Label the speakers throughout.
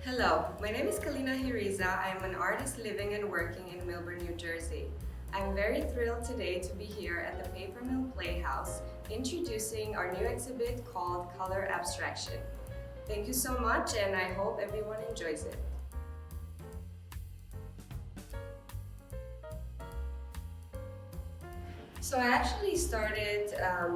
Speaker 1: Hello, my name is Calina Hiriza. I am an artist living and working in Millburn, New Jersey. I'm very thrilled today to be here at the Paper Mill Playhouse introducing our new exhibit called Color Abstraction. Thank you so much and I hope everyone enjoys it. So I actually started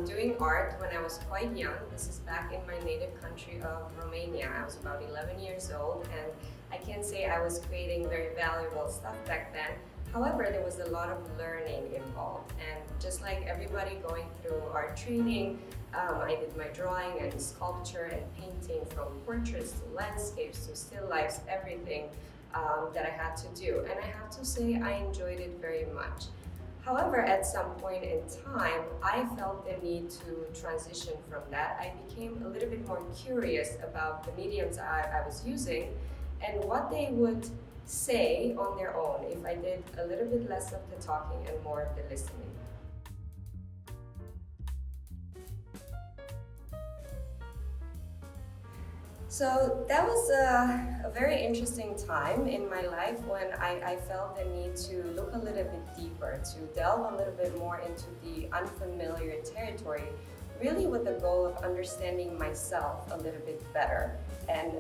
Speaker 1: doing art when I was quite young. This is back in my native country of Romania. I was about 11 years old and I can't say I was creating very valuable stuff back then. However, there was a lot of learning involved, and just like everybody going through art training, I did my drawing and sculpture and painting, from portraits to landscapes to still lifes, everything that I had to do. And I have to say I enjoyed it very much. However, at some point in time, I felt the need to transition from that. I became a little bit more curious about the mediums I was using and what they would say on their own if I did a little bit less of the talking and more of the listening. So that was a very interesting time in my life when I felt the need to look a little bit deeper, to delve a little bit more into the unfamiliar territory, really with the goal of understanding myself a little bit better and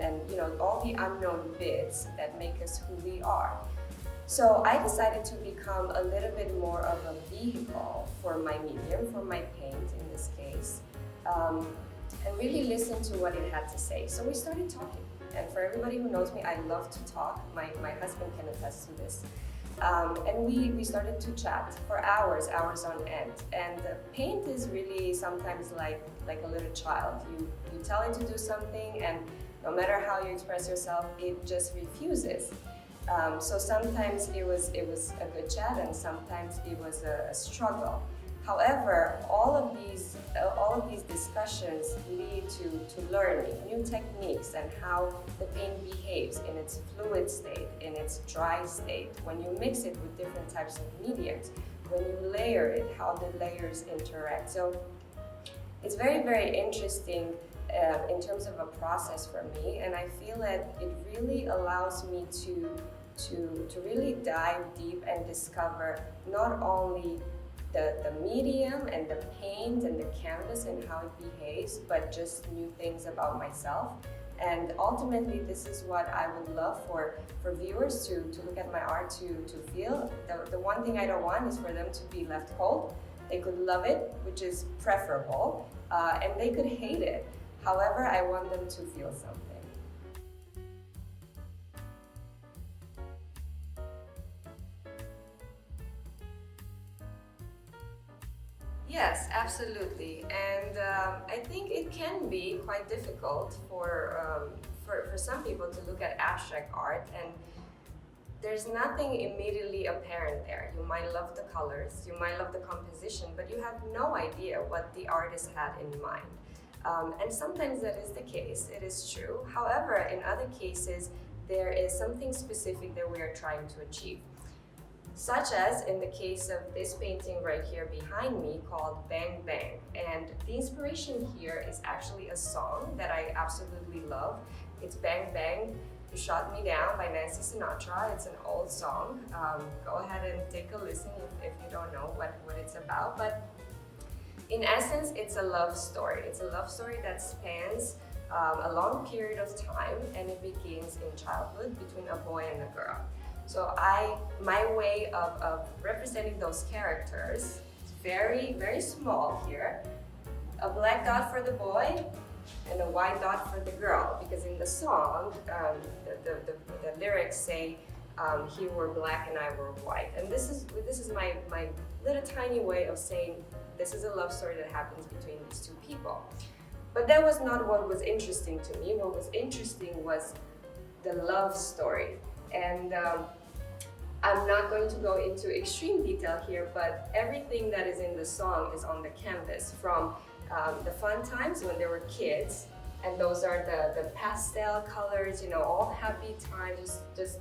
Speaker 1: all the unknown bits that make us who we are. So I decided to become a little bit more of a vehicle for my medium, for my paint in this case. And really listen to what it had to say. So we started talking. And for everybody who knows me, I love to talk. My husband can attest to this. And we started to chat for hours on end. And paint is really sometimes like a little child. You tell it to do something, and no matter how you express yourself, it just refuses. So sometimes it was a good chat, and sometimes it was a struggle. However, all of these discussions lead to learning new techniques and how the paint behaves in its fluid state, in its dry state, when you mix it with different types of mediums, when you layer it, how the layers interact. So it's very, very interesting in terms of a process for me, and I feel that it really allows me to really dive deep and discover not only the medium and the paint and the canvas and how it behaves, but just new things about myself. And ultimately, this is what I would love for viewers to look at my art, to feel. The one thing I don't want is for them to be left cold. They could love it, which is preferable, and they could hate it. However, I want them to feel something. Yes, absolutely, and I think it can be quite difficult for some people to look at abstract art, and there's nothing immediately apparent there. You might love the colors, you might love the composition, but you have no idea what the artist had in mind. And sometimes that is the case, it is true. However, in other cases, there is something specific that we are trying to achieve. Such as in the case of this painting right here behind me called Bang Bang. And the inspiration here is actually a song that I absolutely love. It's Bang Bang, You Shot Me Down by Nancy Sinatra. It's an old song. Go ahead and take a listen if you don't know what it's about. But in essence, it's a love story. It's a love story that spans a long period of time, and it begins in childhood between a boy and a girl. So my way of representing those characters is very, very small here. A black dot for the boy and a white dot for the girl, because in the song, the lyrics say, he were black and I were white. And this is my little tiny way of saying this is a love story that happens between these two people. But that was not what was interesting to me. What was interesting was the love story. And I'm not going to go into extreme detail here, but everything that is in the song is on the canvas, from the fun times when they were kids, and those are the pastel colors, all happy times, just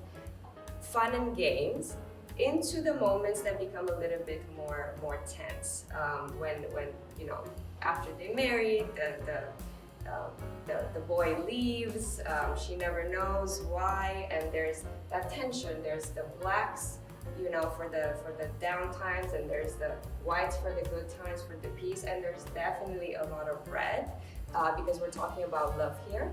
Speaker 1: fun and games, into the moments that become a little bit more tense, when after they married, the boy leaves, she never knows why, and there's that tension. There's the blacks, you know, for the down times, and there's the whites for the good times, for the peace, and there's definitely a lot of red because we're talking about love here.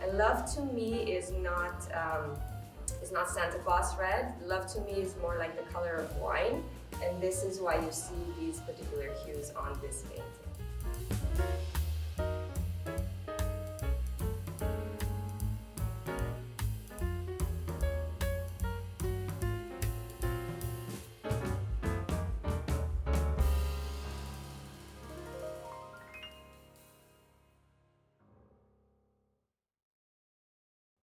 Speaker 1: And love to me is not Santa Claus red. Love to me is more like the color of wine, and this is why you see these particular hues on this painting.